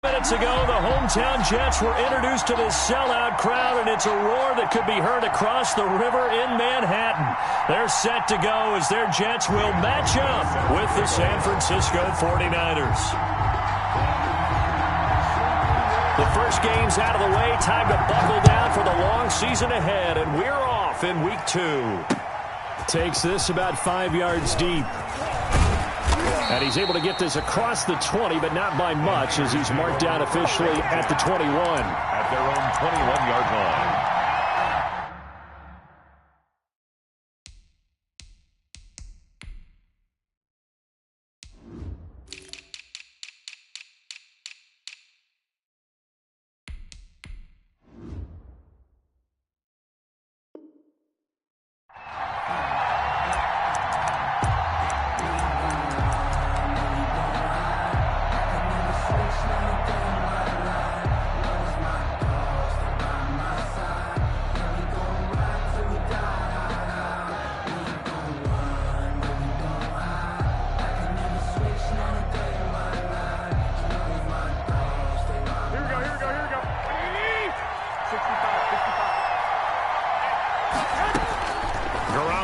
Minutes ago, the hometown Jets were introduced to this sellout crowd, and it's a roar that could be heard across the river in Manhattan. They're set to go as their Jets will match up with the San Francisco 49ers. The first game's out of the way. Time to buckle down for the long season ahead, and we're off in week 2. Takes this about 5 yards deep. And he's able to get this across the 20, but not by much, as he's marked down officially at the 21. At their own 21-yard line.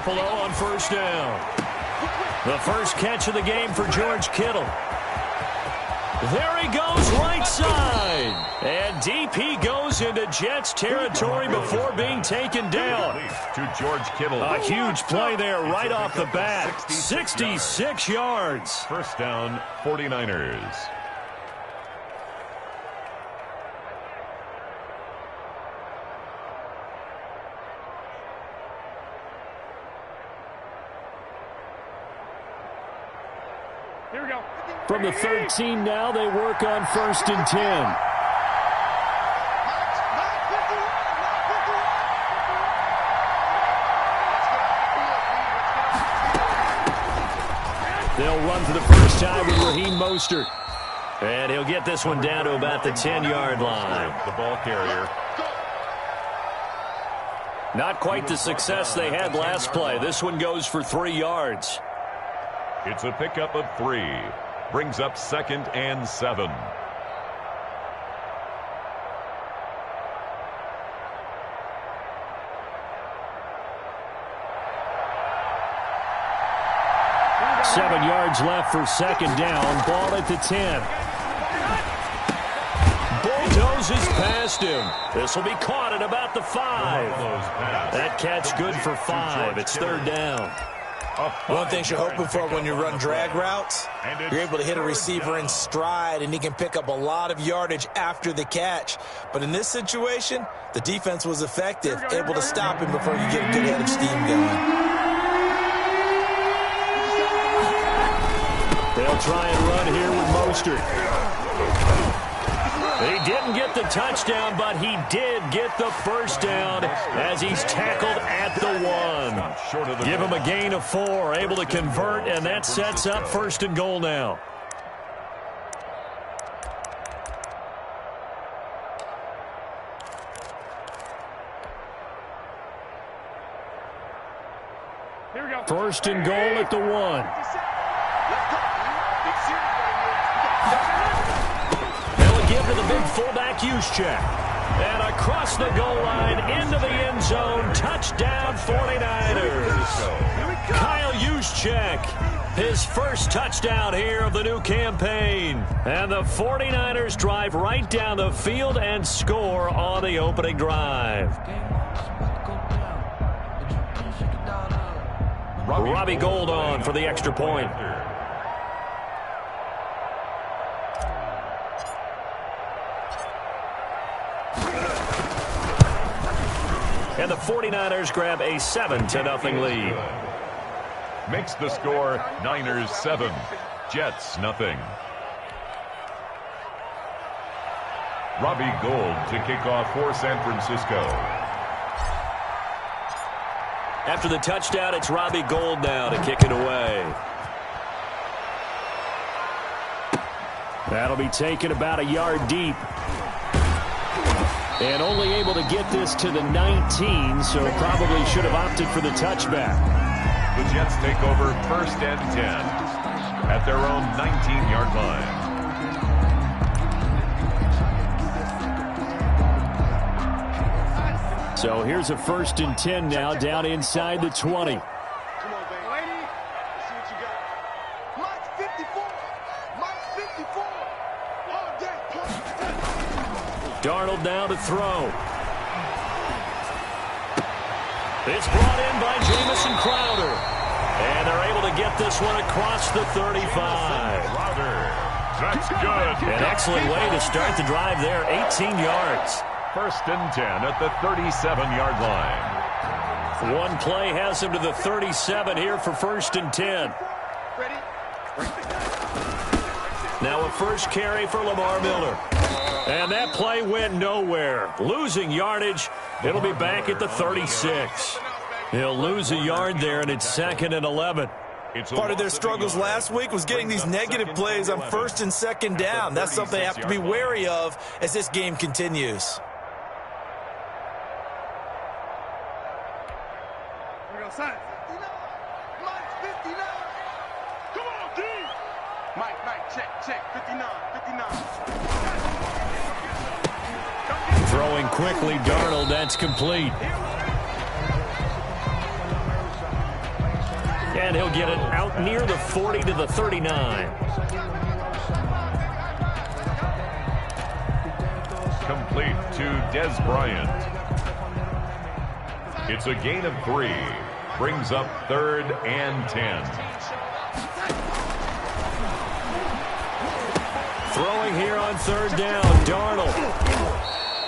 On first down. The first catch of the game for George Kittle. There he goes, right side. And deep he goes into Jets territory before being taken down. To George Kittle. A huge play there right off the bat. 66 yards. First down, 49ers. Here we go. From the 13 now, they work on first and 10. They'll run for the first time with Raheem Mostert. And he'll get this one down to about the 10-yard line. The ball carrier. Not quite the success they had last play. This one goes for 3 yards. It's a pickup of 3. Brings up 2nd and 7. Seven yards left for second down. Ball at the 10. Bulldozes past him. This will be caught at about the 5. That catch good for 5. It's third down. One thing you're hoping for when you run drag routes, you're able to hit a receiver in stride, and he can pick up a lot of yardage after the catch. But in this situation, the defense was effective, able to stop him before you get a good head of steam going. They'll try and run here with Mostert. He didn't get the touchdown, but he did get the first down as he's tackled at the 1. Give him a gain of 4, able to convert, and that sets up first and goal now. Here we go. First and goal at the 1. Give to the big fullback Juszczyk. And across the goal line into the end zone. Touchdown 49ers. Kyle Juszczyk. His first touchdown here of the new campaign. And the 49ers drive right down the field and score on the opening drive. Robbie Gould on for the extra point. And the 49ers grab a 7-0 lead. Makes the score Niners 7, Jets nothing. Robbie Gould to kick off for San Francisco. After the touchdown, it's Robbie Gould now to kick it away. That'll be taken about a yard deep. And only able to get this to the 19, so probably should have opted for the touchback. The Jets take over first and 10 at their own 19-yard line. So here's a 1st and 10 now down inside the 20. Come on, baby. Lady, let's see what you got. Mike's 54. Mike's 54. All day. Darnold now to throw. It's brought in by Jamison Crowder. And they're able to get this one across the 35. That's good. An excellent way to start the drive there, 18 yards. 1st and 10 at the 37-yard line. One play has him to the 37 here for 1st and 10. Now a first carry for Lamar Miller. And that play went nowhere. Losing yardage. It'll be back at the 36. He'll lose a yard there, and it's 2nd and 11. Part of their struggles last week was getting these negative plays on 1st and 2nd down. That's something they have to be wary of as this game continues. Mike, 59. Come on, D. Mike, check. 59. Throwing quickly, Darnold, that's complete. And he'll get it out near the 40 to the 39. Complete to Des Bryant. It's a gain of 3. Brings up 3rd and 10. Throwing here on 3rd down, Darnold.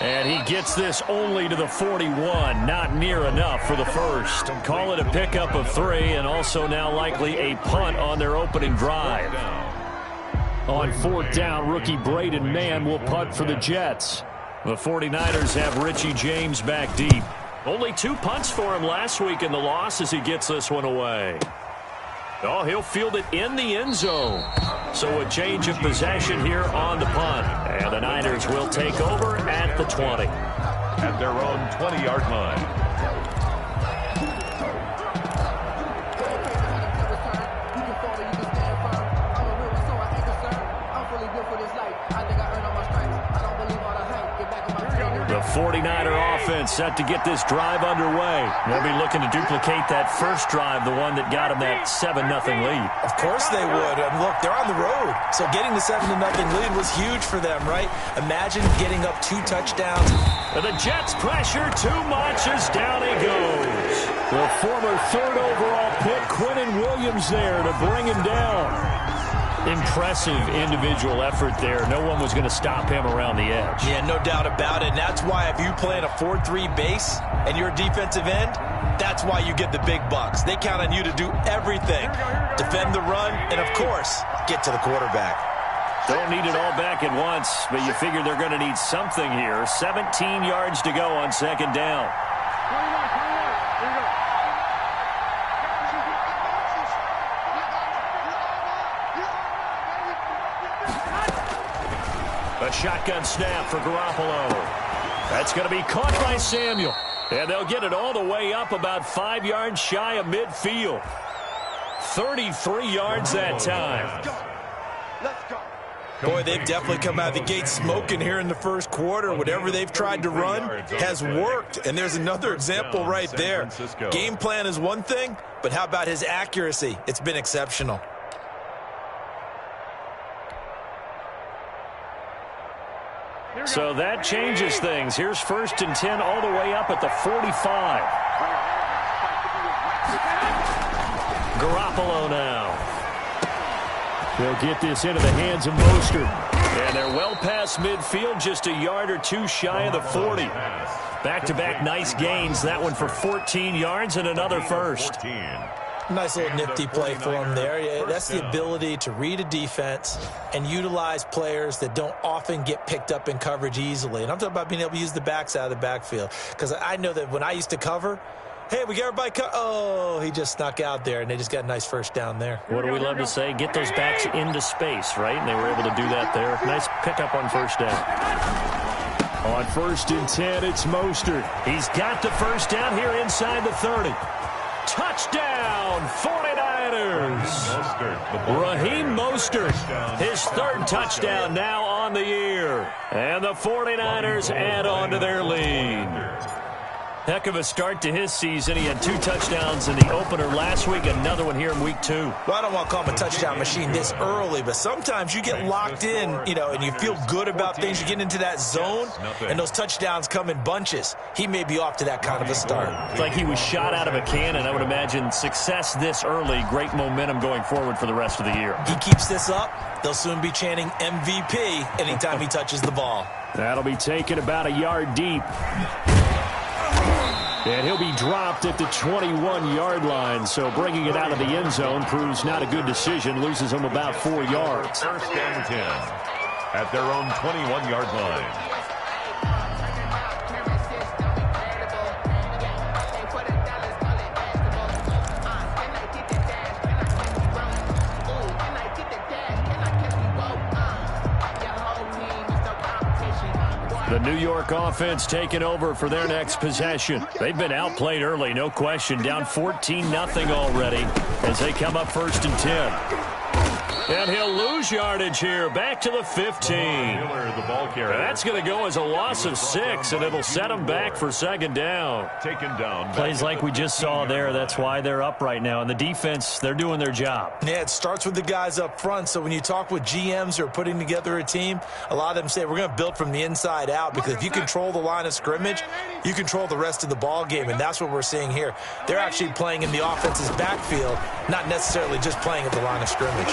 And he gets this only to the 41. Not near enough for the first. Call it a pickup of 3, and also now likely a punt on their opening drive. On 4th down, rookie Braden Mann will punt for the Jets. The 49ers have Richie James back deep. Only 2 punts for him last week in the loss as he gets this one away. Oh, he'll field it in the end zone. So a change of possession here on the punt. And the Niners will take over at the 20. At their own 20-yard line. The 49er offense set to get this drive underway. They'll be looking to duplicate that first drive, the one that got them that 7-0 lead. Of course they would. Look, they're on the road. So getting the 7-0 lead was huge for them, right? Imagine getting up 2 touchdowns. And the Jets pressure too much as down he goes. The former 3rd overall pick, Quinnen Williams, there to bring him down. Impressive individual effort there. No one was going to stop him around the edge. Yeah, no doubt about it. And that's why if you play in a 4-3 base and you're a defensive end, that's why you get the big bucks. They count on you to do everything. Defend the run and, of course, get to the quarterback. Don't need it all back at once, but you figure they're going to need something here. 17 yards to go on 2nd down. A shotgun snap for Garoppolo. That's going to be caught by Samuel. And they'll get it all the way up about 5 yards shy of midfield. 33 yards that time. Let's go. Boy, they've definitely come out of the gate smoking here in the first quarter. Whatever they've tried to run has worked. And there's another example right there. Game plan is one thing, but how about his accuracy? It's been exceptional. So that changes things. Here's 1st and 10 all the way up at the 45. Garoppolo now. They'll get this into the hands of Mostert. And they're well past midfield, just a yard or 2 shy of the 40. Back-to-back nice gains. That one for 14 yards and another first. Nice little nifty play for him there. Yeah, that's the ability to read a defense and utilize players that don't often get picked up in coverage easily. And I'm talking about being able to use the backs out of the backfield. Because I know that when I used to cover, hey, we got everybody oh, he just snuck out there, and they just got a nice first down there. What do we love to say? Get those backs into space, right? And they were able to do that there. Nice pickup on 1st down. On 1st and 10, it's Mostert. He's got the first down here inside the 30. Touchdown, 49ers. Raheem Mostert, his 3rd touchdown now on the year. And the 49ers add on to their lead. Heck of a start to his season. He had 2 touchdowns in the opener last week, another one here in week 2. Well, I don't want to call him a touchdown machine this early, but sometimes you get locked in, and you feel good about things. You get into that zone, and those touchdowns come in bunches. He may be off to that kind of a start. It's like he was shot out of a cannon. I would imagine success this early, great momentum going forward for the rest of the year. He keeps this up, they'll soon be chanting MVP anytime he touches the ball. That'll be taken about a yard deep. And he'll be dropped at the 21-yard line, so bringing it out of the end zone proves not a good decision, loses him about 4 yards. First and 10 at their own 21-yard line. The New York offense taking over for their next possession. They've been outplayed early, no question. Down 14-0 already as they come up 1st and 10. And he'll lose yardage here, back to the 15. The ball carrier. That's going to go as a loss of 6, and it'll set them back for 2nd down. Taken down. Plays like we just saw there. That's why they're up right now. And the defense, they're doing their job. Yeah, it starts with the guys up front. So when you talk with GMs who are putting together a team, a lot of them say we're going to build from the inside out, because if you control the line of scrimmage, you control the rest of the ball game, and that's what we're seeing here. They're actually playing in the offense's backfield, not necessarily just playing at the line of scrimmage.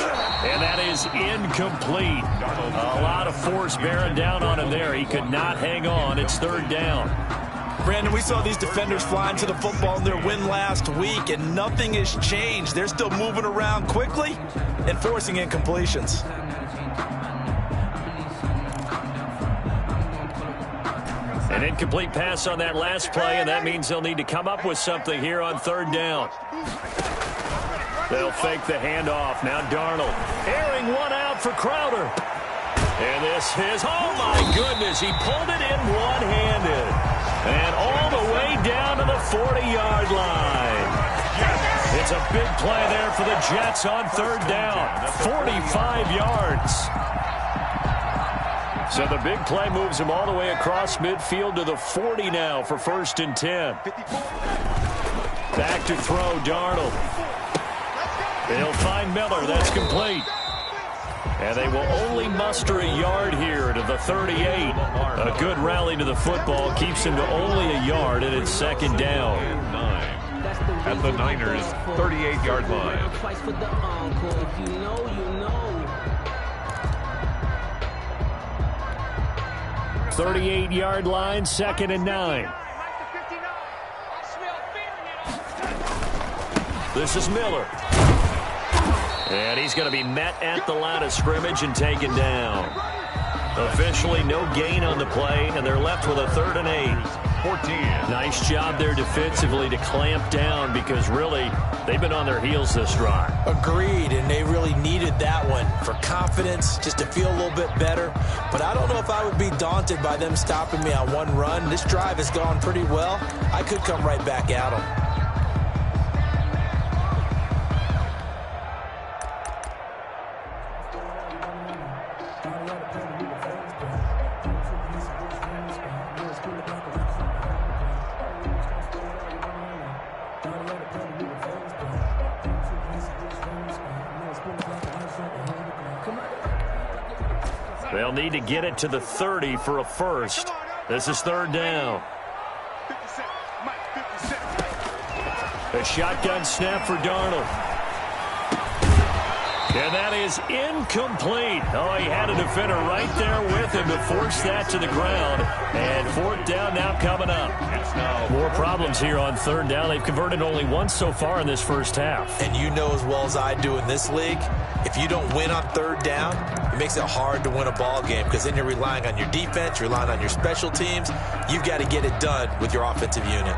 And that is incomplete. A lot of force bearing down on him there. He could not hang on. It's 3rd down. Brandon, we saw these defenders flying to the football in their win last week, and nothing has changed. They're still moving around quickly and forcing incompletions. An incomplete pass on that last play, and that means they'll need to come up with something here on 3rd down. They'll fake the handoff. Now Darnold airing one out for Crowder. And this is, oh my goodness, he pulled it in one-handed. And all the way down to the 40-yard line. It's a big play there for the Jets on 3rd down. 45 yards. So the big play moves him all the way across midfield to the 40 now for 1st and 10. Back to throw, Darnold. They'll find Miller. That's complete. And they will only muster a yard here to the 38. A good rally to the football keeps him to only a yard, and it's 2nd down. At the Niners' 38-yard line. 38-yard line, 2nd and 9. This is Miller. And he's going to be met at the line of scrimmage and taken down. Officially no gain on the play, and they're left with a 3rd and 8. 14. Nice job there defensively to clamp down, because really they've been on their heels this drive. Agreed, and they really needed that one for confidence, just to feel a little bit better. But I don't know if I would be daunted by them stopping me on one run. This drive has gone pretty well. I could come right back at them. They'll need to get it to the 30 for a first. This is 3rd down. A shotgun snap for Darnold. And that is incomplete. Oh, he had a defender right there with him to force that to the ground. And 4th down now coming up. More problems here on 3rd down. They've converted only once so far in this first half. And you know as well as I do in this league, if you don't win on 3rd down, it makes it hard to win a ball game, because then you're relying on your defense, you're relying on your special teams. You've got to get it done with your offensive unit.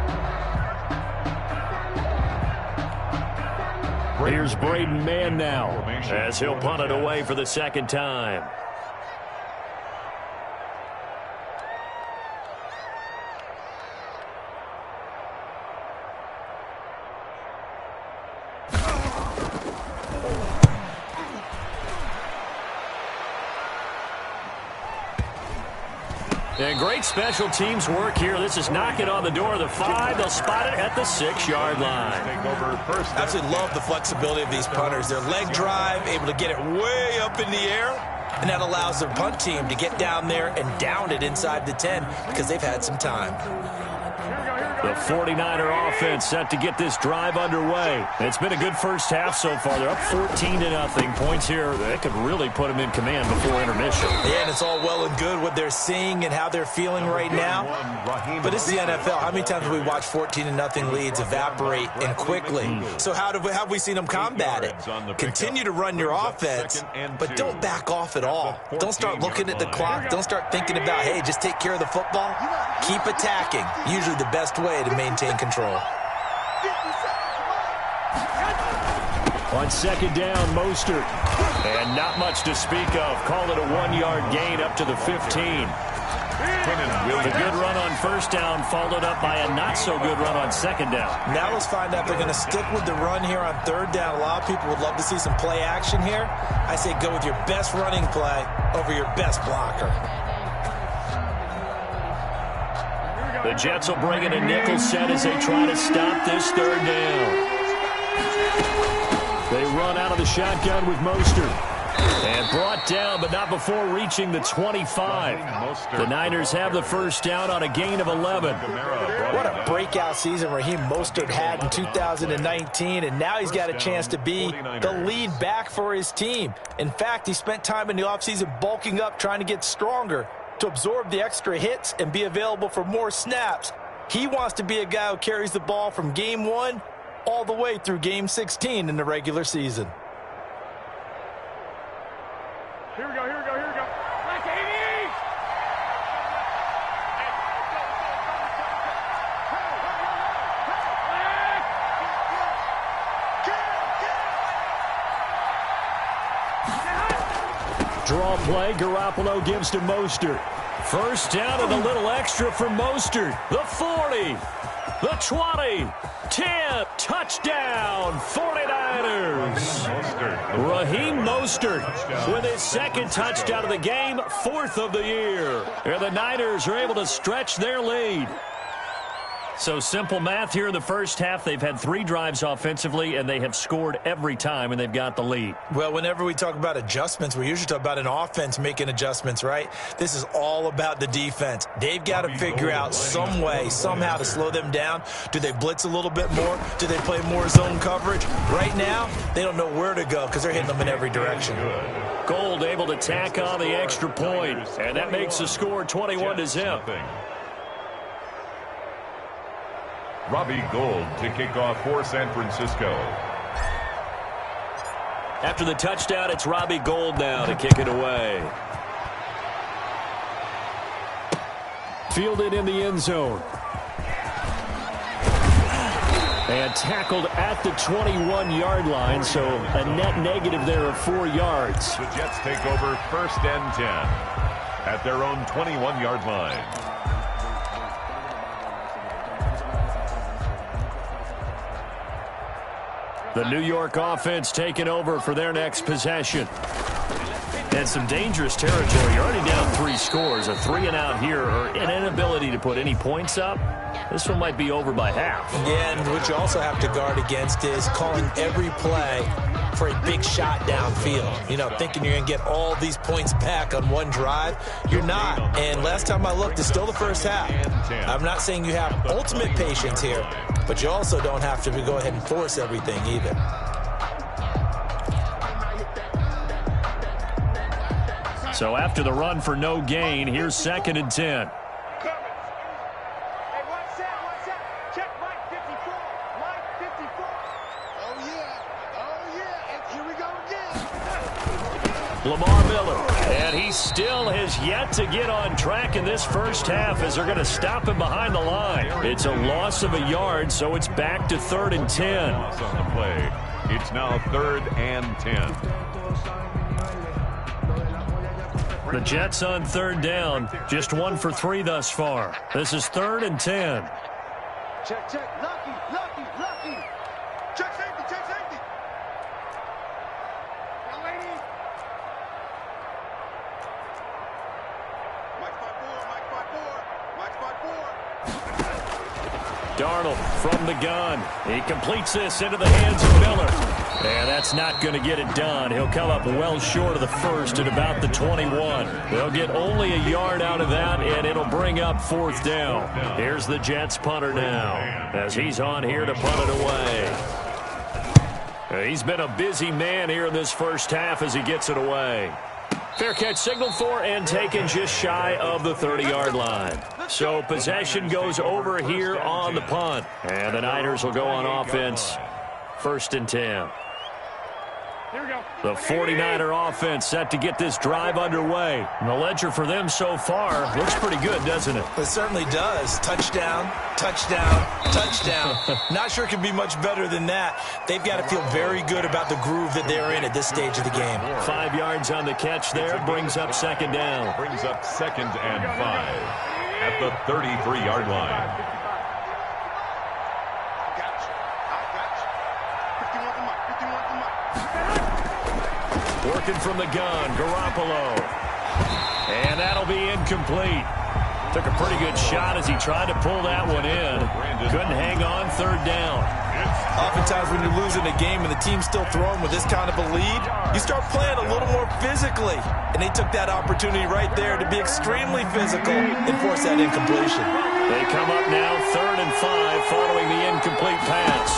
Here's Braden Mann now as he'll punt it away for the 2nd time. And great special teams work here. This is knocking on the door of the 5. They'll spot it at the 6-yard line. I absolutely love the flexibility of these punters. Their leg drive, able to get it way up in the air, and that allows their punt team to get down there and down it inside the 10 because they've had some time. The 49er offense set to get this drive underway. It's been a good first half so far. They're up 14-0. Points here, that could really put them in command before intermission. Yeah, and it's all well and good what they're seeing and how they're feeling right now. But it's the NFL. How many times have we watched 14-0 leads evaporate and quickly? So how have we seen them combat it? Continue to run your offense, but don't back off at all. Don't start looking at the clock. Don't start thinking about, hey, just take care of the football. Keep attacking. Usually the best way to maintain control. On second down, Mostert. And not much to speak of. Call it a 1-yard gain up to the 15. The good run on first down followed up by a not-so-good run on second down. Now let's find out if they're going to stick with the run here on third down. A lot of people would love to see some play action here. I say go with your best running play over your best blocker. The Jets will bring in a nickel set as they try to stop this third down. They run out of the shotgun with Mostert. And brought down, but not before reaching the 25. The Niners have the first down on a gain of 11. What a breakout season Raheem Mostert had in 2019, and now he's got a chance to be the lead back for his team. In fact, he spent time in the offseason bulking up, trying to get stronger, to absorb the extra hits and be available for more snaps. He wants to be a guy who carries the ball from game 1 all the way through game 16 in the regular season. Here we go, here we go, here we go. Like 80! Draw play, Garoppolo gives to Mostert. First down and a little extra from Mostert. The 40, the 20, 10, touchdown, 49ers. Raheem Mostert with his second touchdown of the game, 4th of the year. And the Niners are able to stretch their lead. So simple math here in the first half. They've had 3 drives offensively, and they have scored every time, and they've got the lead. Well, whenever we talk about adjustments, we usually talk about an offense making adjustments, right? This is all about the defense. They've got to figure out some way, somehow to slow them down. Do they blitz a little bit more? Do they play more zone coverage? Right now, they don't know where to go because they're hitting them in every direction. Gold able to tack on the extra point, and that makes the score 21-0. Robbie Gould to kick off for San Francisco. After the touchdown, it's Robbie Gould now to kick it away. Fielded in the end zone. And tackled at the 21-yard line, so a net negative there of 4 yards. The Jets take over 1st and 10 at their own 21-yard line. The New York offense taking over for their next possession. And some dangerous territory. You're already down 3 scores. A 3-and-out here, or an inability to put any points up. This one might be over by half. Yeah, and what you also have to guard against is calling every play for a big shot downfield. You know, thinking you're going to get all these points back on one drive. You're not. And last time I looked, it's still the first half. I'm not saying you have ultimate patience here, but you also don't have to go ahead and force everything either. So after the run for no gain, here's 2nd and 10. Lamar Miller, and he still has yet to get on track in this first half as they're going to stop him behind the line. It's a loss of a yard, so it's back to 3rd and 10. On the play, it's now 3rd and 10. The Jets on 3rd down, just 1 for 3 thus far. This is 3rd and 10. Check, check, lucky, lucky, lucky. Check safety, check safety. Young lady. Mike 5-4, Mike 5-4. Darnold from the gun. He completes this into the hands of Miller. And that's not going to get it done. He'll come up well short of the first at about the 21. They'll get only a yard out of that, and it'll bring up 4th down. Here's the Jets punter now as he's on here to punt it away. He's been a busy man here in this first half as he gets it away. Fair catch signaled for and taken just shy of the 30-yard line. So possession goes over here on the punt. And the Niners will go on offense. 1st and 10. Here we go. The 49er offense set to get this drive underway. And the ledger for them so far looks pretty good, doesn't it? It certainly does. Touchdown, touchdown, touchdown. Not sure it can be much better than that. They've got to feel very good about the groove that they're in at this stage of the game. 5 yards on the catch there. Brings up 2nd down. Brings up 2nd and 5 at the 33-yard line. Working from the gun, Garoppolo. And that'll be incomplete. Took a pretty good shot as he tried to pull that one in. Couldn't hang on 3rd down. Oftentimes when you're losing a game and the team's still throwing with this kind of a lead, you start playing a little more physically. And they took that opportunity right there to be extremely physical and force that incompletion. They come up now 3rd and 5 following the incomplete pass.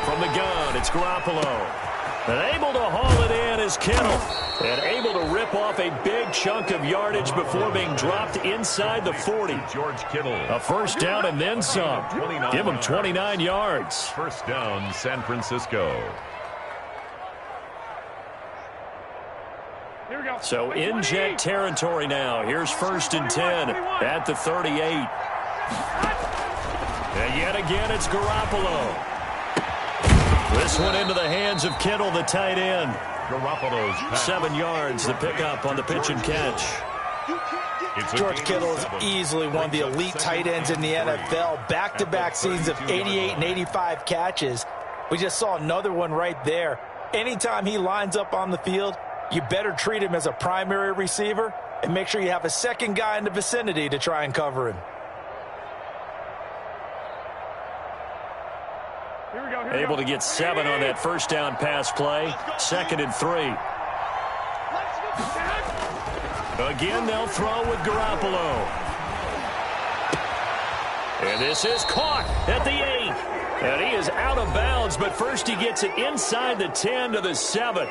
From the gun, it's Garoppolo. And able to haul it in is Kittle. And able to rip off a big chunk of yardage before being dropped inside the 40. George Kittle. A 1st down and then some. Give him 29 yards. 1st down, San Francisco. Here we go. So in Jet territory now. Here's 1st and 10 at the 38. And yet again, it's Garoppolo. This one into the hands of Kittle, the tight end. Garoppolo's pass. 7 yards, the pickup on the pitch and catch. George Kittle is easily one of the elite tight ends in the NFL. Back-to-back seasons of 88 and 85 catches. We just saw another one right there. Anytime he lines up on the field, you better treat him as a primary receiver and make sure you have a second guy in the vicinity to try and cover him. Able to get 7 on that 1st down pass play. 2nd and 3. Again, they'll throw with Garoppolo. And this is caught at the 8. And he is out of bounds, but first he gets it inside the 10 to the 7.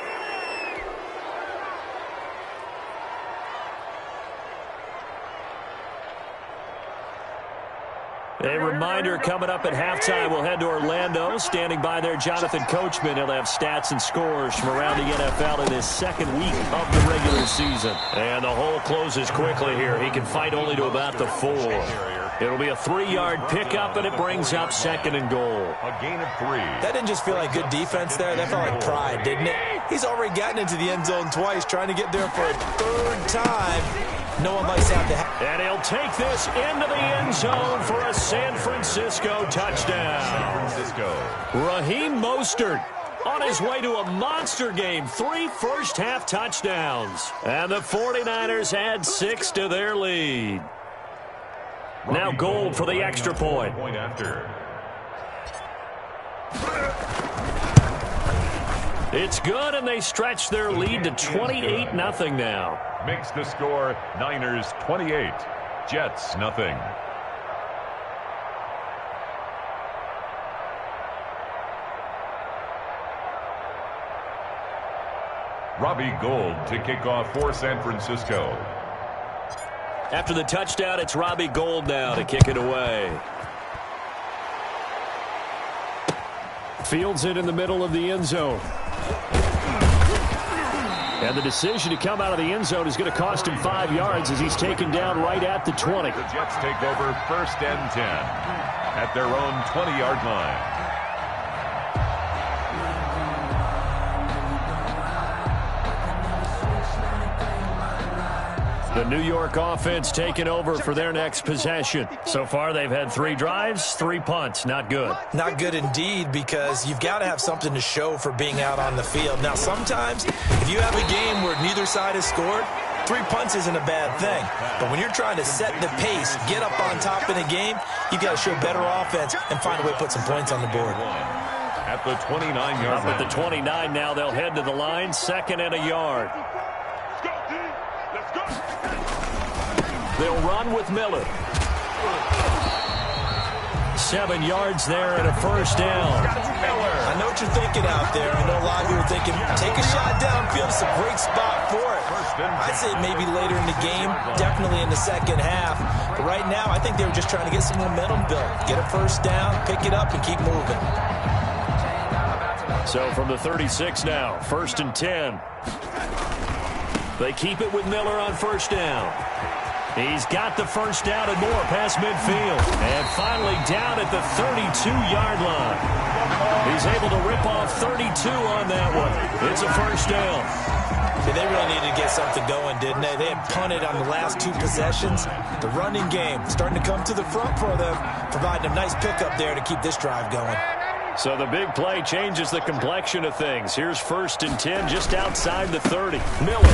A reminder coming up at halftime. We'll head to Orlando. Standing by there, Jonathan Coachman. He'll have stats and scores from around the NFL in his 2nd week of the regular season. And the hole closes quickly here. He can fight only to about the 4. It'll be a 3-yard pickup, and it brings up 2nd and goal. A gain of 3. That didn't just feel like good defense there. That felt like pride, didn't it? He's already gotten into the end zone twice, trying to get there for a 3rd time. No one likes to have to. And he'll take this into the end zone for a San Francisco touchdown. San Francisco. Raheem Mostert on his way to a monster game. 3 first-half touchdowns. And the 49ers add 6 to their lead. Now Gold for the extra point. Point after. It's good, and they stretch their lead to 28-0 now. Makes the score Niners 28, Jets nothing. Robbie Gould to kick off for San Francisco. After the touchdown, it's Robbie Gould now to kick it away. Fields it in the middle of the end zone. And the decision to come out of the end zone is going to cost him 5 yards as he's taken down right at the 20. The Jets take over 1st and 10 at their own 20-yard line. The New York offense taking over for their next possession. So far, they've had 3 drives, 3 punts. Not good. Not good indeed, because you've got to have something to show for being out on the field. Now, sometimes, if you have a game where neither side has scored, 3 punts isn't a bad thing. But when you're trying to set the pace, get up on top in a game, you got to show better offense and find a way to put some points on the board. At the 29-yard Up at the 29 now, they'll head to the line, 2nd and a yard. They'll run with Miller. 7 yards there and a first down. I know what you're thinking out there. I know a lot of you are thinking, take a shot downfield. It's a great spot for it. I'd say maybe later in the game, definitely in the second half. But right now, I think they were just trying to get some momentum built. Get a first down, pick it up, and keep moving. So from the 36 now, 1st and 10. They keep it with Miller on first down. He's got the first down and more past midfield. And finally down at the 32-yard line. He's able to rip off 32 on that one. It's a first down. They really needed to get something going, didn't they? They had punted on the last 2 possessions. The running game starting to come to the front for them, providing a nice pickup there to keep this drive going. So the big play changes the complexion of things. Here's 1st and 10 just outside the 30. Miller.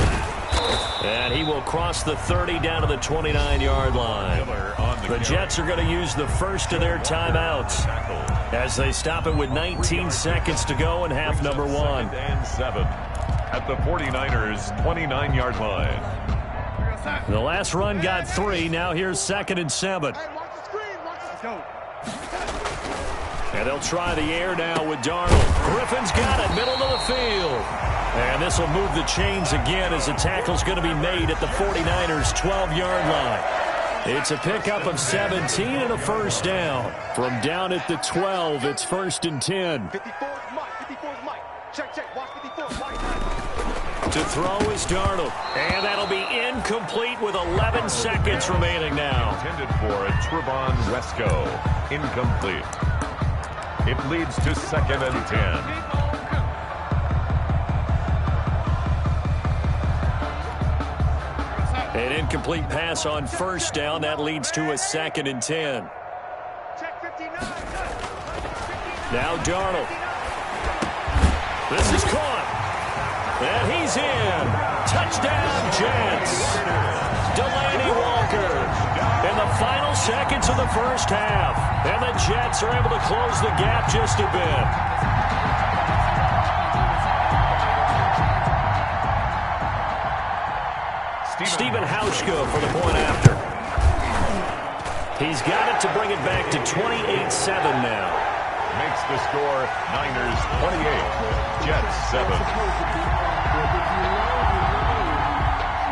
And he will cross the 30 down to the 29-yard line. The Jets are going to use the first of their timeouts as they stop it with 19 seconds to go in half number 1. 2nd and 7 at the 49ers' 29-yard line. The last run got 3. Now here's 2nd and 7. And they'll try the air now with Darnold. Griffin's got it, middle of the field. And this will move the chains again as the tackle's going to be made at the 49ers' 12-yard line. It's a pickup of 17 and a first down. From down at the 12, it's 1st and 10. 54 is Mike. 54 is Mike. Check. Watch 54 is Mike. To throw is Darnold. And that'll be incomplete with 11 seconds remaining now. Intended for Trevon Wesco. Incomplete. It leads to 2nd and 10. An incomplete pass on first down. That leads to a 2nd and 10. Now Darnold. This is caught. And he's in. Touchdown, Jets. Delaney Walker. In the final seconds of the first half. And the Jets are able to close the gap just a bit. Stephen Hauschka for the point after. He's got it to bring it back to 28-7 now. Makes the score Niners 28, Jets 7.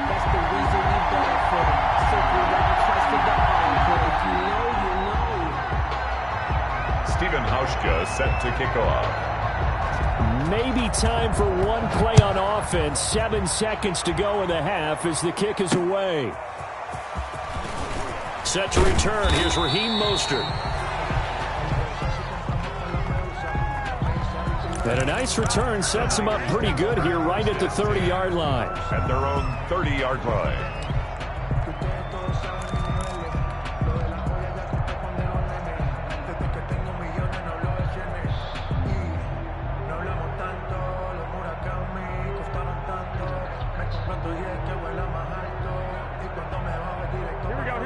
That's the reason we die for. Circle right, trust the dog. If you know, you know. Stephen Hauschka set to kick off. Maybe time for one play on offense. 7 seconds to go in the half as the kick is away. Set to return. Here's Raheem Mostert. And a nice return sets him up pretty good here right at the 30-yard line. At their own 30-yard line.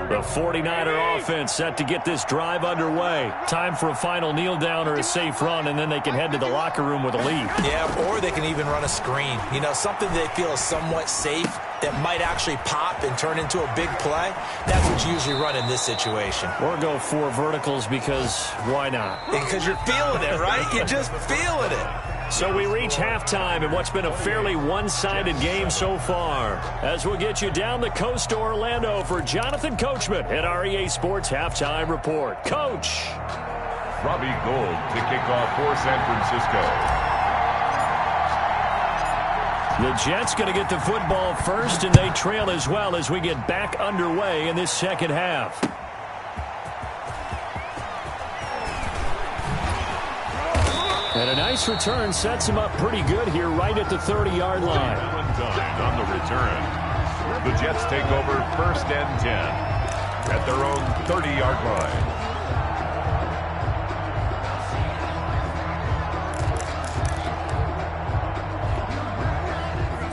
The 49er offense set to get this drive underway. Time for a final kneel down or a safe run, and then they can head to the locker room with a lead. Yeah, or they can even run a screen. You know, something they feel is somewhat safe that might actually pop and turn into a big play. That's what you usually run in this situation. Or go 4 verticals because why not? Because you're feeling it, right? You're just feeling it. So we reach halftime in what's been a fairly one-sided game so far. As we'll get you down the coast to Orlando for Jonathan Coachman at our EA Sports Halftime Report. Coach. Robbie Gould to kick off for San Francisco. The Jets going to get the football first, and they trail as well as we get back underway in this second half. And a nice return sets him up pretty good here right at the 30-yard line. On the return, the Jets take over 1st and 10 at their own 30-yard line.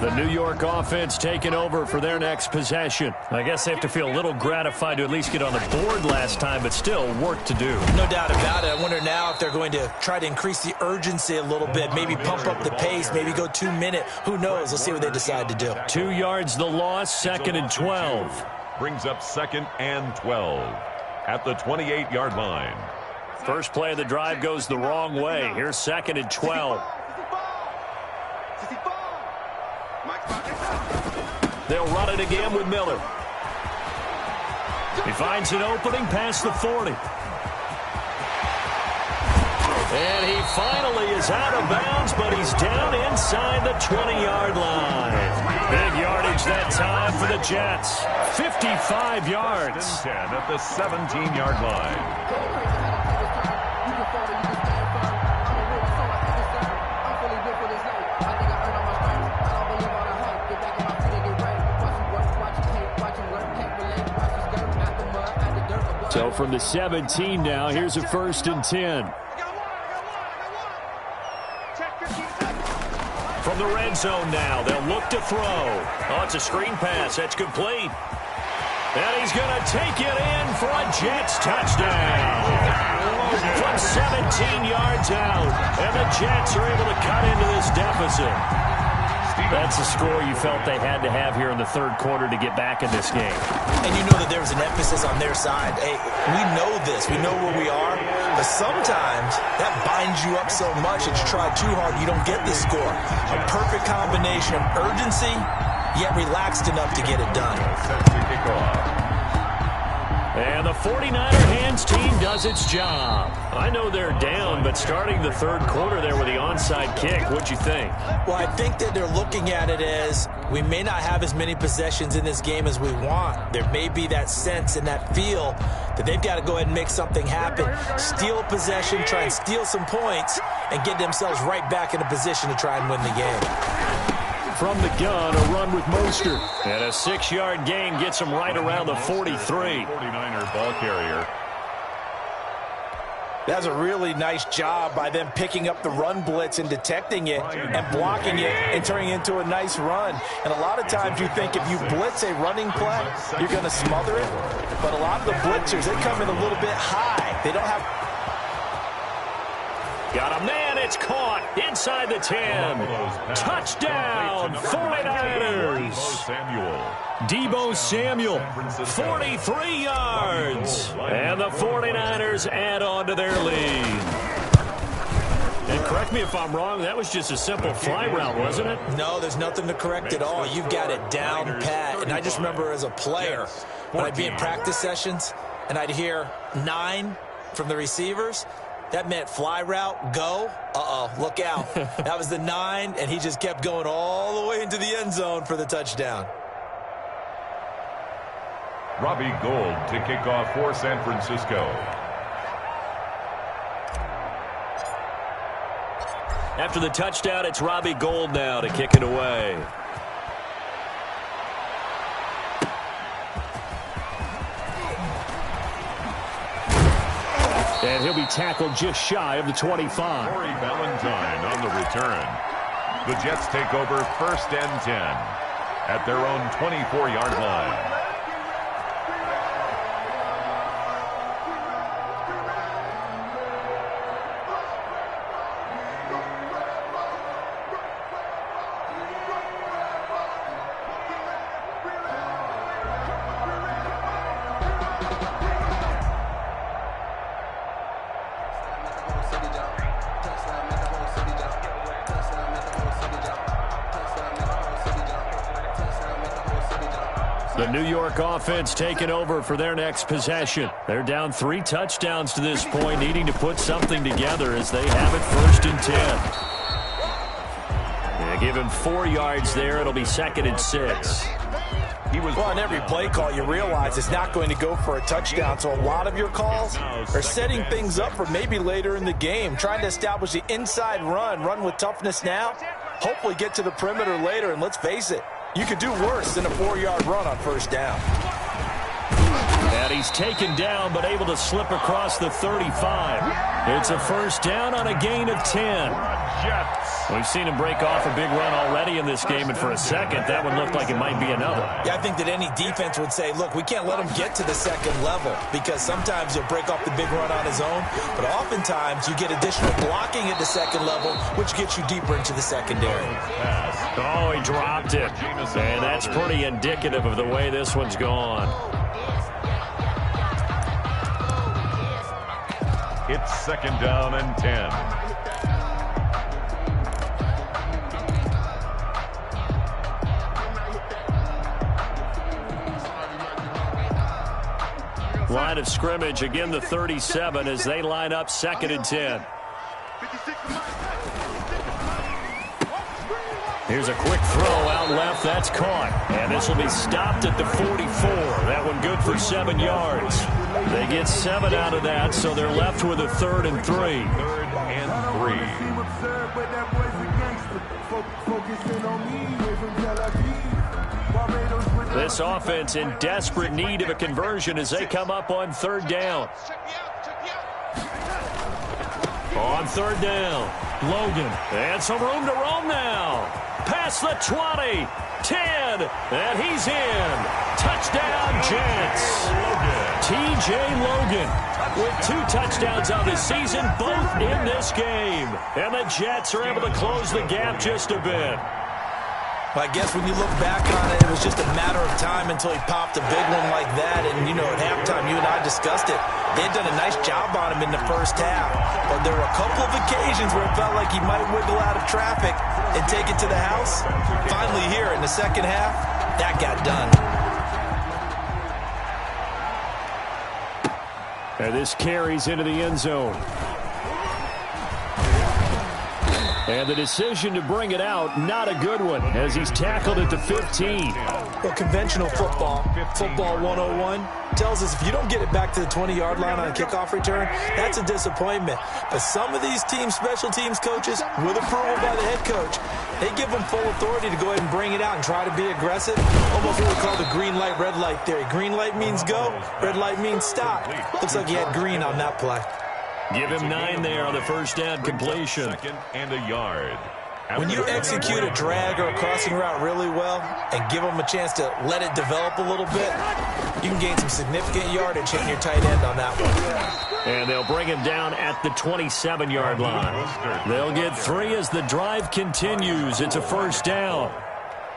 The New York offense taking over for their next possession. I guess they have to feel a little gratified to at least get on the board last time, but still work to do. No doubt about it. I wonder now if they're going to try to increase the urgency a little bit, maybe pump up the pace, maybe go 2 minute. Who knows? Let's see what they decide to do. 2 yards the loss, 2nd and 12. Brings up 2nd and 12 at the 28-yard line. First play of the drive goes the wrong way. Here's 2nd and 12. They'll run it again with Miller. He finds an opening past the 40. And he finally is out of bounds, but he's down inside the 20-yard line. Big yardage that time for the Jets. 55 yards. 10 at the 17-yard line. So from the 17 now, here's a 1st and 10. From the red zone now, they'll look to throw. Oh, it's a screen pass. That's complete. And he's going to take it in for a Jets touchdown. From 17 yards out. And the Jets are able to cut into this deficit. That's the score you felt they had to have here in the 3rd quarter to get back in this game. And you know that there was an emphasis on their side. Hey, we know this. We know where we are. But sometimes that binds you up so much that you try too hard, you don't get the score. A perfect combination of urgency, yet relaxed enough to get it done. And the 49er hands team does its job. I know they're down, but starting the 3rd quarter there with the onside kick, what'd you think? Well, I think that they're looking at it as we may not have as many possessions in this game as we want. There may be that sense and that feel that they've got to go ahead and make something happen. Steal a possession, try and steal some points, and get themselves right back in a position to try and win the game. From the gun, a run with Mostert. And a 6-yard gain gets him right around the 43. 49er ball carrier. That's a really nice job by them picking up the run blitz and detecting it and blocking it and turning it into a nice run. And a lot of times you think if you blitz a running play, you're going to smother it. But a lot of the blitzers, they come in a little bit high. They don't have... Got a man, it's caught inside the 10. Touchdown, 49ers. Deebo Samuel, 43 yards. And the 49ers add on to their lead. And correct me if I'm wrong, that was just a simple fly route, wasn't it? No, there's nothing to correct at all. You've got it down pat. And I just remember as a player, when I'd be in practice sessions and I'd hear 9 from the receivers, that meant fly route, go. Uh-oh, look out. That was the 9, and he just kept going all the way into the end zone for the touchdown. Robbie Gould to kick off for San Francisco. After the touchdown, it's Robbie Gould now to kick it away. And he'll be tackled just shy of the 25. Corey Valentine on the return. The Jets take over 1st and 10 at their own 24-yard line. The New York offense taking over for their next possession. They're down 3 touchdowns to this point, needing to put something together as they have it 1st and 10. They give him 4 yards there. It'll be 2nd and 6. Well, on every play call, you realize it's not going to go for a touchdown. So a lot of your calls are setting things up for maybe later in the game, trying to establish the inside run with toughness now, hopefully get to the perimeter later. And let's face it, you could do worse than a 4-yard run on 1st down. And he's taken down, but able to slip across the 35. It's a 1st down on a gain of 10. Jets. We've seen him break off a big run already in this game, and for a second, that one looked like it might be another. Yeah, I think that any defense would say, look, we can't let him get to the second level, because sometimes he'll break off the big run on his own, but oftentimes you get additional blocking at the second level, which gets you deeper into the secondary. Oh, he dropped it. And that's pretty indicative of the way this one's gone. It's 2nd down and 10. Line of scrimmage, again the 37 as they line up 2nd and 10. Here's a quick throw out left. That's caught. And this will be stopped at the 44. That one good for 7 yards. They get 7 out of that, so they're left with a 3rd and 3. 3rd and 3. This offense in desperate need of a conversion as they come up on 3rd down. On 3rd down, Logan. And some room to roam now. Past the 20, 10, and he's in. Touchdown, Jets. T.J. Logan with 2 touchdowns on the season, both in this game. And the Jets are able to close the gap just a bit. I guess when you look back on it, it was just a matter of time until he popped a big one like that. And, you know, at halftime, you and I discussed it. They had done a nice job on him in the first half. But there were a couple of occasions where it felt like he might wiggle out of traffic and take it to the house. Finally here in the second half, that got done. And this carries into the end zone. And the decision to bring it out, not a good one, as he's tackled at the 15. Well, conventional football 101, tells us if you don't get it back to the 20-yard line on a kickoff return, that's a disappointment. But some of these special teams coaches, with approval by the head coach, they give them full authority to go ahead and bring it out and try to be aggressive. Almost what we call the green light, red light theory. Green light means go, red light means stop. Looks like he had green on that play. Give him 9 there on the first down completion. 2nd and a yard. When you execute a drag or a crossing route really well and give them a chance to let it develop a little bit, you can gain some significant yardage hitting your tight end on that one. And they'll bring him down at the 27-yard line. They'll get 3 as the drive continues. It's a first down.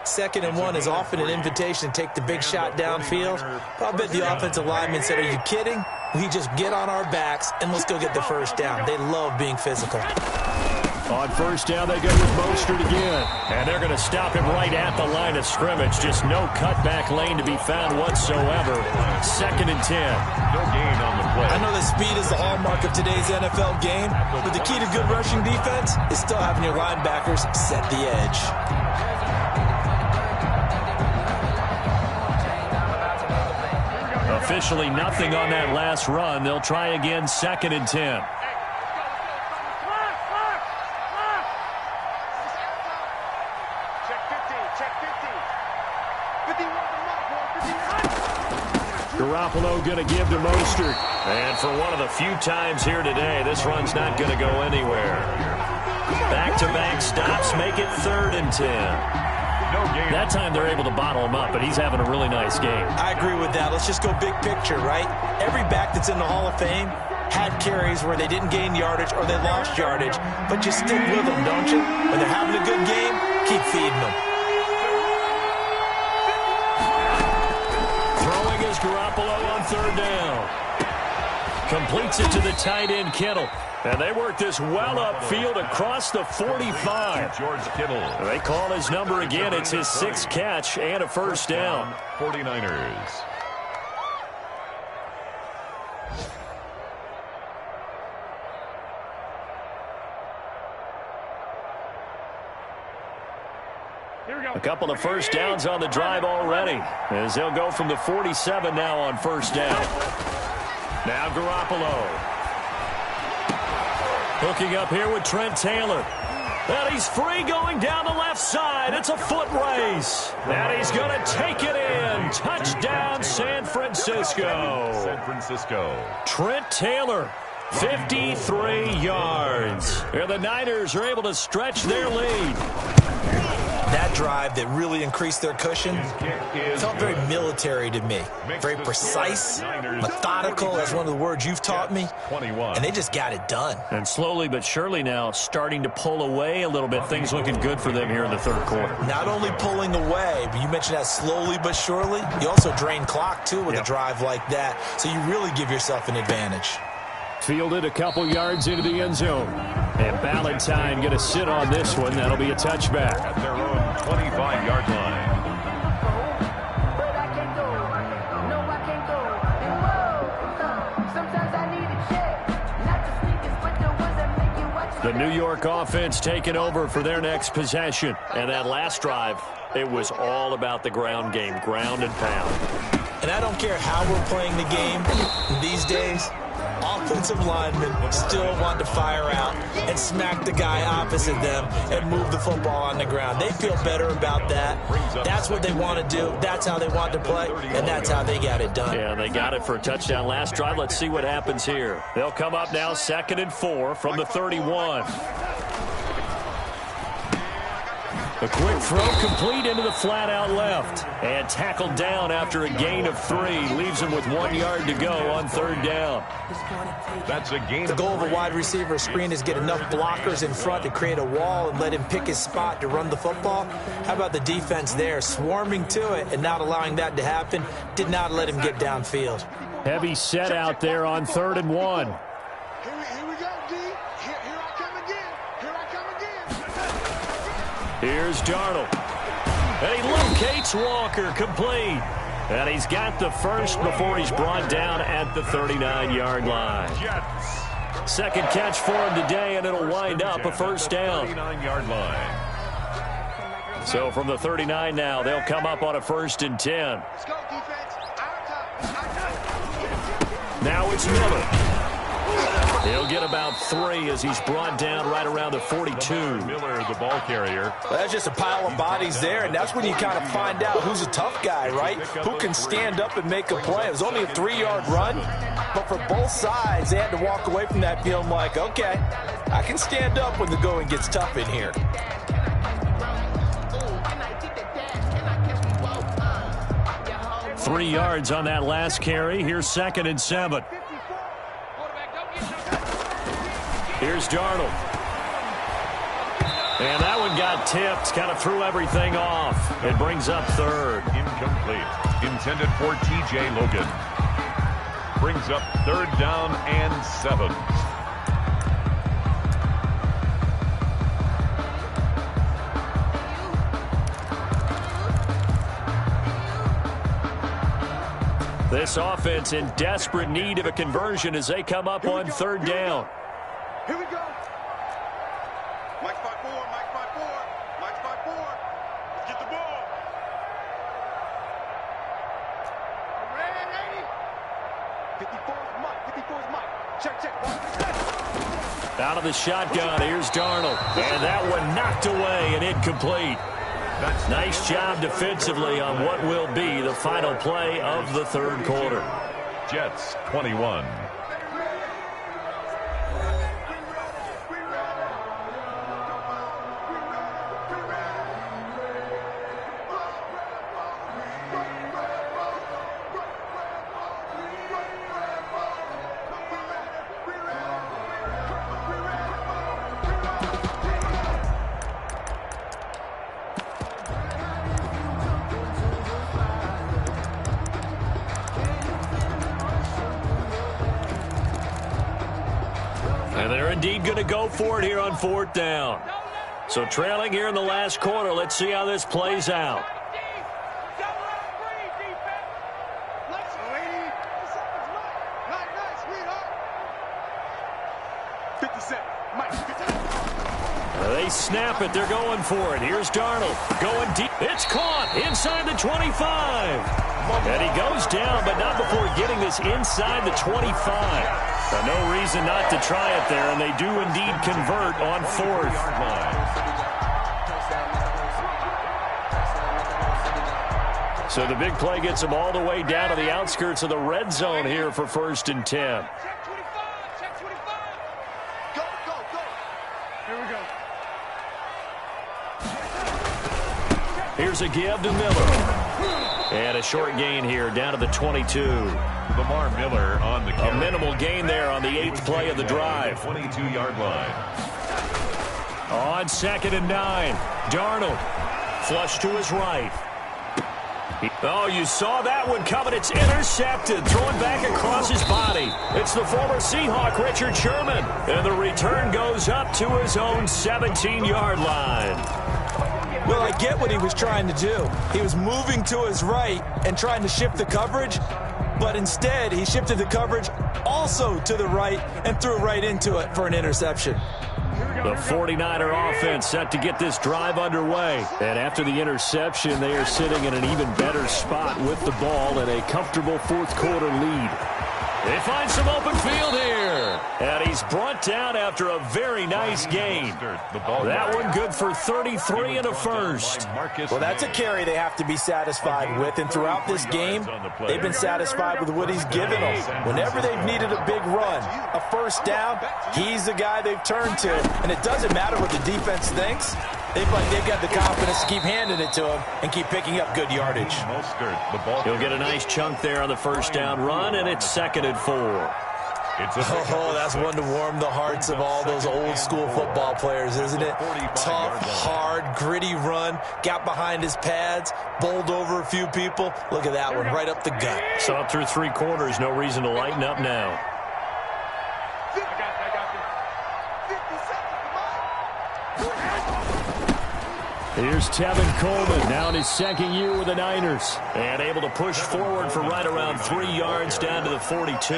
2nd and 1 is often an invitation to take the big shot downfield. But I bet the offensive lineman said, are you kidding? We just get on our backs and let's go get the first down. They love being physical. On first down, they go with Mostert again. And they're going to stop him right at the line of scrimmage. Just no cutback lane to be found whatsoever. 2nd and 10. No gain on the play. I know that speed is the hallmark of today's NFL game, but the key to good rushing defense is still having your linebackers set the edge. Officially nothing on that last run. They'll try again, 2nd and 10. Garoppolo going to give to Mostert. And for one of the few times here today, this run's not going to go anywhere. Back-to-back stops make it 3rd and 10. That time they're able to bottle him up, but he's having a really nice game. I agree with that. Let's just go big picture, right? Every back that's in the Hall of Fame had carries where they didn't gain yardage or they lost yardage, but you stick with them, don't you? When they're having a good game, keep feeding them. Throwing is Garoppolo on 3rd down. Completes it to the tight end, Kittle. And they work this well upfield across the 45. George Kittle. They call his number again. It's his 6th catch and a first down. 49ers. A couple of first downs on the drive already, as they'll go from the 47 now on first down. Now Garoppolo. Hooking up here with Trent Taylor. And he's free going down the left side. It's a foot race. And he's going to take it in. Touchdown, San Francisco. San Francisco. Trent Taylor 53 yards. And the Niners are able to stretch their lead. That drive that really increased their cushion felt very military to me. Very precise, methodical, that's one of the words you've taught me. And they just got it done. And slowly but surely now starting to pull away a little bit. Things looking good for them here in the third quarter. Not only pulling away, but you mentioned that slowly but surely. You also drain clock, too, with a drive like that. So you really give yourself an advantage. Fielded a couple yards into the end zone. And Ballantyne going to sit on this one. That'll be a touchback. At their own 25-yard line. The New York offense taking over for their next possession. And that last drive, it was all about the ground game, ground and pound. And I don't care how we're playing the game these days. Offensive linemen still want to fire out and smack the guy opposite them and move the football on the ground. They feel better about that. That's what they want to do. That's how they want to play, and that's how they got it done. Yeah, they got it for a touchdown last drive. Let's see what happens here. They'll come up now 2nd and 4 from the 31. A quick throw complete into the flat out left. And tackled down after a gain of 3. Leaves him with 1 yard to go on 3rd down. That's a gain. The goal of a wide receiver screen is get enough blockers in front to create a wall and let him pick his spot to run the football. How about the defense there, swarming to it and not allowing that to happen? Did not let him get downfield. Heavy set out there on 3rd and 1. Here we go, D. Here I come again. Here I come again. Here's Darnold. And he locates Walker, complete. And he's got the first before he's brought down at the 39-yard line. Second catch for him today, and it'll wind up a first down. 39-yard line. So from the 39 now, they'll come up on a 1st and 10. Let's go, defense. Now it's Miller. He'll get about 3 as he's brought down right around the 42. Miller, the ball carrier. Well, that's just a pile of bodies there, and that's when you kind of find out who's a tough guy, right? Who can stand up and make a play. It was only a 3-yard run, but for both sides, they had to walk away from that feeling like, okay, I can stand up when the going gets tough in here. Three yards on that last carry. Here's 2nd and 7. Here's Darnold. And that one got tipped, kind of threw everything off. It brings up 3rd. Incomplete. Intended for T.J. Logan. Brings up 3rd down and 7. This offense in desperate need of a conversion as they come up on 3rd down. Here we go. Mike's by 4. Mike's by 4. Mike's by 4. Let's get the ball. Ready? 54 is Mike. 54 is Mike. Check. Out of the shotgun, here's Darnold. And that one knocked away and incomplete. Nice job defensively on what will be the final play of the 3rd quarter. Jets 21. And they're indeed going to go for it here on 4th down. So trailing here in the last quarter. Let's see how this plays out. 57. Mike. They snap it. They're going for it. Here's Darnold going deep. It's caught inside the 25. And he goes down, but not before getting this inside the 25. No reason not to try it there, and they do indeed convert on 4th. So the big play gets them all the way down to the outskirts of the red zone here for 1st and 10. Here's a give to Miller. And a short gain here, down to the 22. Lamar Miller on the carry. A minimal gain there on the 8th play of the drive. 22-yard line. On 2nd and 9, Darnold. Flush to his right. Oh, you saw that one coming. It's intercepted. Thrown back across his body. It's the former Seahawk, Richard Sherman. And the return goes up to his own 17-yard line. Well, I get what he was trying to do. He was moving to his right and trying to shift the coverage, but instead he shifted the coverage also to the right and threw right into it for an interception. The 49er offense set to get this drive underway. And after the interception, they are sitting in an even better spot with the ball and a comfortable fourth-quarter lead. They find some open field here. And he's brought down after a very nice gain. That one good for 33 and a first. Well, that's a carry they have to be satisfied with. And throughout this game, they've been satisfied with what he's given them. Whenever they've needed a big run, a first down, he's the guy they've turned to. And it doesn't matter what the defense thinks. They've got the confidence to keep handing it to him and keep picking up good yardage. He'll get a nice chunk there on the first down run, and it's 2nd and 4. Oh, that's one to warm the hearts of all those old-school football players, isn't it? Tough, hard, gritty run, got behind his pads, bowled over a few people. Look at that one, right up the gut. Saw it through 3 quarters, no reason to lighten up now. Here's Tevin Coleman, now in his 2nd year with the Niners. And able to push forward for right around 3 yards down to the 42.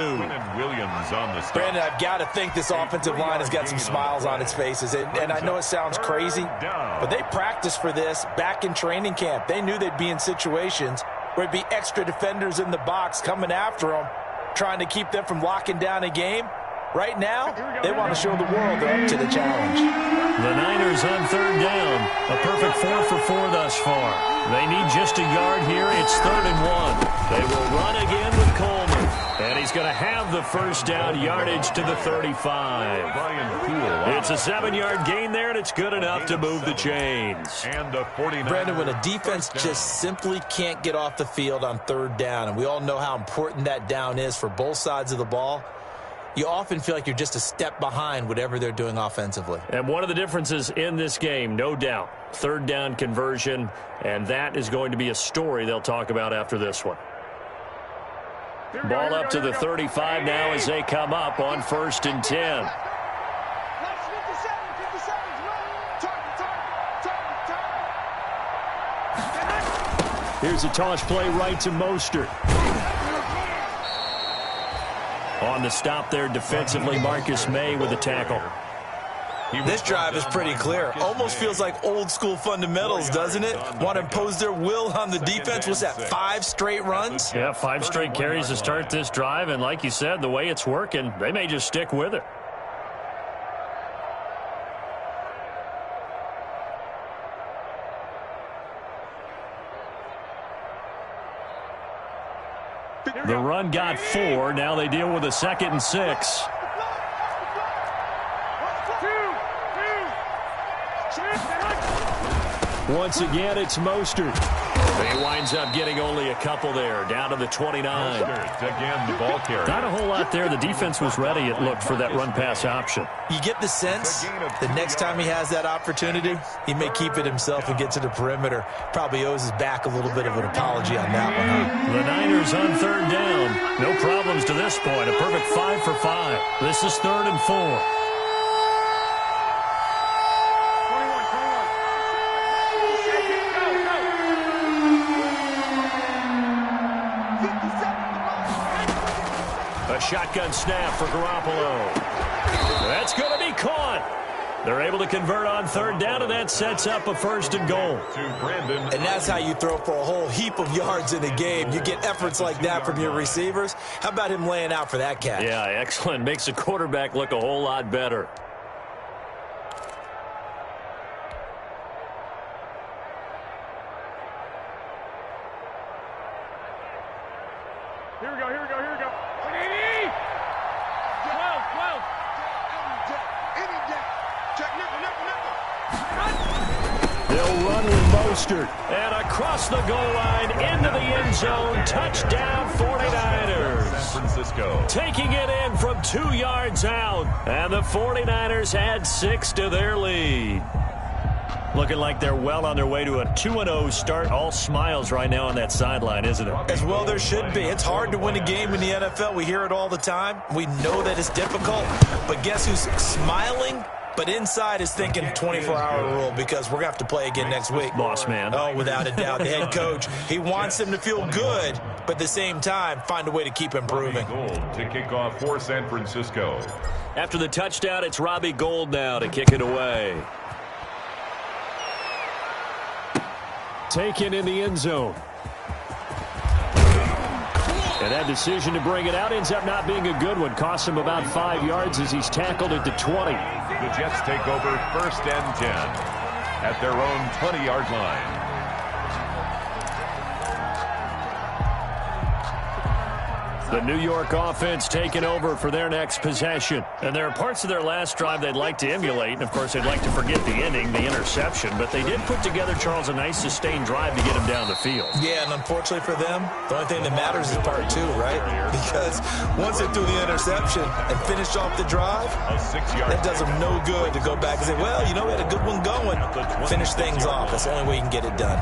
Williams on the stop. Brandon, I've got to think this offensive line has got some smiles on its faces. And I know it sounds crazy, but they practiced for this back in training camp. They knew they'd be in situations where it'd be extra defenders in the box coming after them, trying to keep them from locking down a game. Right now, they want to show the world they're up to the challenge. The Niners on 3rd down. A perfect 4 for 4 thus far. They need just a yard here. It's 3rd and 1. They will run again with Coleman. And he's going to have the first down yardage to the 35. It's a 7-yard gain there, and it's good enough to move the chains. And the 49. Brandon, when a defense just simply can't get off the field on 3rd down, and we all know how important that down is for both sides of the ball, you often feel like you're just a step behind whatever they're doing offensively. And one of the differences in this game, no doubt, 3rd down conversion, and that is going to be a story they'll talk about after this one. Ball up to the 35 now as they come up on 1st and 10. Here's a toss play right to Mostert. On the stop there defensively, Marcus May with the tackle. This drive is pretty clear. Almost feels like old-school fundamentals, doesn't it? Want to impose their will on the defense. Was that 5 straight runs? Yeah, 5 straight carries to start this drive, and like you said, the way it's working, they may just stick with it. The run got 4. Now they deal with a 2nd and 6. Once again, it's Mostert. He winds up getting only a couple there, down to the 29. Again, the ball carrier. Not a whole lot there. The defense was ready, it looked, for that run-pass option. You get the sense the next time he has that opportunity, he may keep it himself and get to the perimeter. Probably owes his back a little bit of an apology on that one, huh? The Niners on 3rd down. No problems to this point. A perfect 5 for 5. This is 3rd and 4. Shotgun snap for Garoppolo. That's going to be caught. They're able to convert on 3rd down, and that sets up a 1st and goal. And that's how you throw for a whole heap of yards in a game. You get efforts like that from your receivers. How about him laying out for that catch? Yeah, excellent. Makes the quarterback look a whole lot better. Here we go, here we go, here we go. They'll run with Mostert. Mostert. And across the goal line into the end zone. Touchdown 49ers. San Francisco. Taking it in from 2 yards out. And the 49ers add 6 to their lead. Looking like they're well on their way to a 2-0 start. All smiles right now on that sideline, isn't it? As well there should be. It's hard to win a game in the NFL. We hear it all the time. We know that it's difficult. But guess who's smiling? But inside is thinking 24-hour rule because we're going to have to play again next week. Boss man. Oh, without a doubt. The head coach, he wants him to feel good, but at the same time, find a way to keep improving. Gold to kick off for San Francisco. After the touchdown, it's Robbie Gould now to kick it away. Taken in the end zone. And that decision to bring it out ends up not being a good one. Costs him about 5 yards as he's tackled at the 20. The Jets take over 1st and 10 at their own 20-yard line. The New York offense taking over for their next possession. And there are parts of their last drive they'd like to emulate. And, of course, they'd like to forget the ending, the interception. But they did put together, Charles, a nice sustained drive to get him down the field. Yeah, and unfortunately for them, the only thing that matters is part 2, right? Because once they threw the interception and finished off the drive, that does them no good to go back and say, well, you know, we had a good one going. Finish things off. That's the only way you can get it done.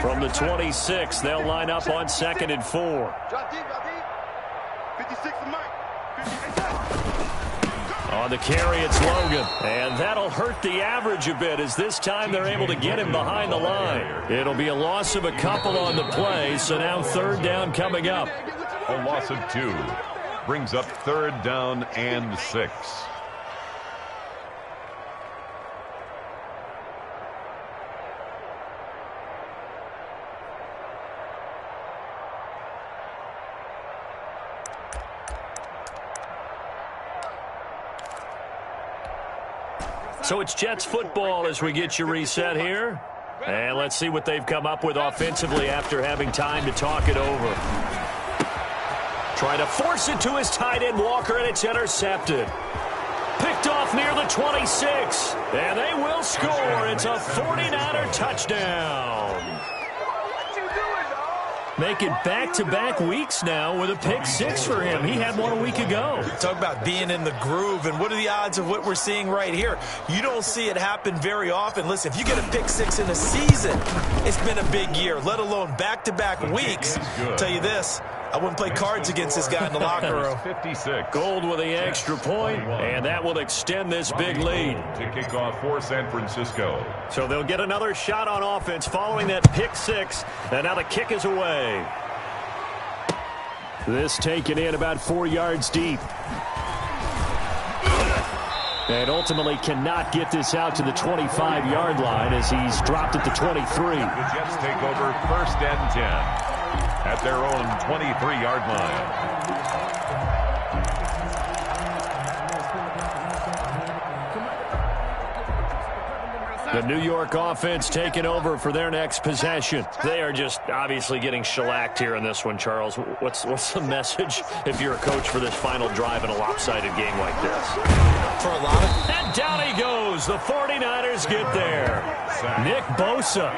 From the 26, they'll line up on 2nd and 4. Drop deep, 56 to Mike. On the carry, it's Logan. And that'll hurt the average a bit as this time they're able to get him behind the line. It'll be a loss of a couple on the play, so now 3rd down coming up. A loss of 2 brings up 3rd down and 6. So it's Jets football as we get you reset here. And let's see what they've come up with offensively after having time to talk it over. Trying to force it to his tight end, Walker, and it's intercepted. Picked off near the 26. And they will score. It's a 49er touchdown. Making back-to-back weeks now with a pick 6 for him. He had one a week ago. Talk about being in the groove, and what are the odds of what we're seeing right here? You don't see it happen very often. Listen, if you get a pick 6 in a season, it's been a big year, let alone back-to-back weeks. I'll tell you this, I wouldn't play cards against this guy in the locker room. 56. Gold with the extra point, and that will extend this big lead. To kick off for San Francisco. So they'll get another shot on offense following that pick 6, and now the kick is away. This taken in about 4 yards deep. And ultimately cannot get this out to the 25-yard line as he's dropped at the 23. The Jets take over 1st and 10 at their own 23-yard line. The New York offense taking over for their next possession. They are just obviously getting shellacked here in this one, Charles. What's the message if you're a coach for this final drive in a lopsided game like this? For a lot of... And down he goes. The 49ers get there. Nick Bosa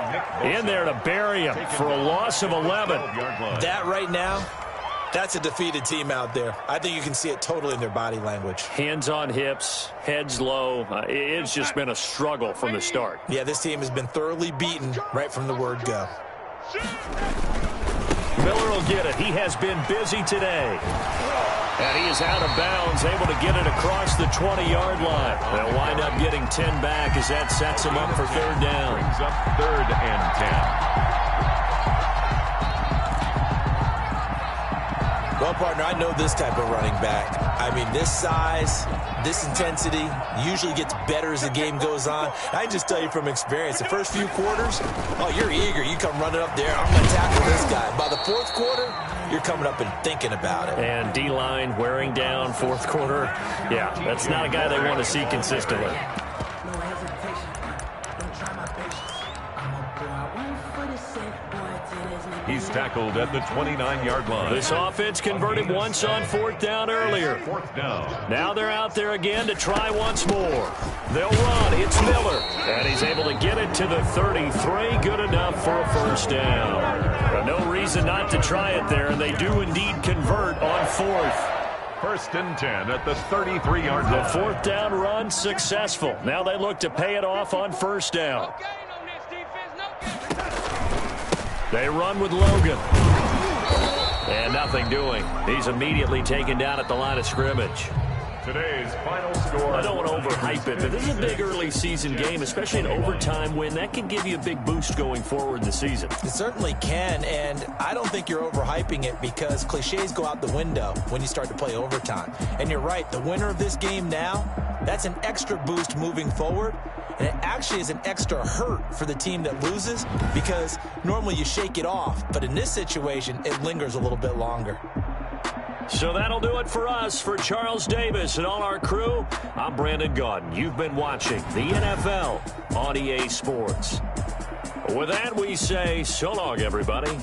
in there to bury him for a loss of 11. That right now, that's a defeated team out there. I think you can see it totally in their body language. Hands on hips, heads low. It's just been a struggle from the start. Yeah, this team has been thoroughly beaten right from the word go. Miller will get it. He has been busy today. And he is out of bounds, able to get it across the 20-yard line. They'll wind up getting 10 back as that sets them up for 3rd down. Brings up 3rd and 10. Well, partner, I know this type of running back. I mean, this size, this intensity usually gets better as the game goes on. I can just tell you from experience, the first few quarters, oh, you're eager. You come running up there. I'm going to tackle this guy. By the 4th quarter, you're coming up and thinking about it. And D-line wearing down 4th quarter. Yeah, that's not a guy they want to see consistently. He's tackled at the 29-yard line. This offense converted once on 4th down earlier. 4th down. Now they're out there again to try once more. They'll run. It's Miller. And he's able to get it to the 33. Good enough for a first down. No reason not to try it there, and they do indeed convert on fourth. First and 10 at the 33-yard line. The fourth down run successful. Now they look to pay it off on first down. They run with Logan. And nothing doing. He's immediately taken down at the line of scrimmage. Today's final score. I don't want to overhype it, but this is a big early season game, especially an overtime win. That can give you a big boost going forward in the season. It certainly can, and I don't think you're overhyping it because cliches go out the window when you start to play overtime. And you're right, the winner of this game now, that's an extra boost moving forward, and it actually is an extra hurt for the team that loses because normally you shake it off, but in this situation, it lingers a little bit longer. So that'll do it for us. For Charles Davis and all our crew, I'm Brandon Gaudin. You've been watching the NFL on EA Sports. With that, we say so long, everybody.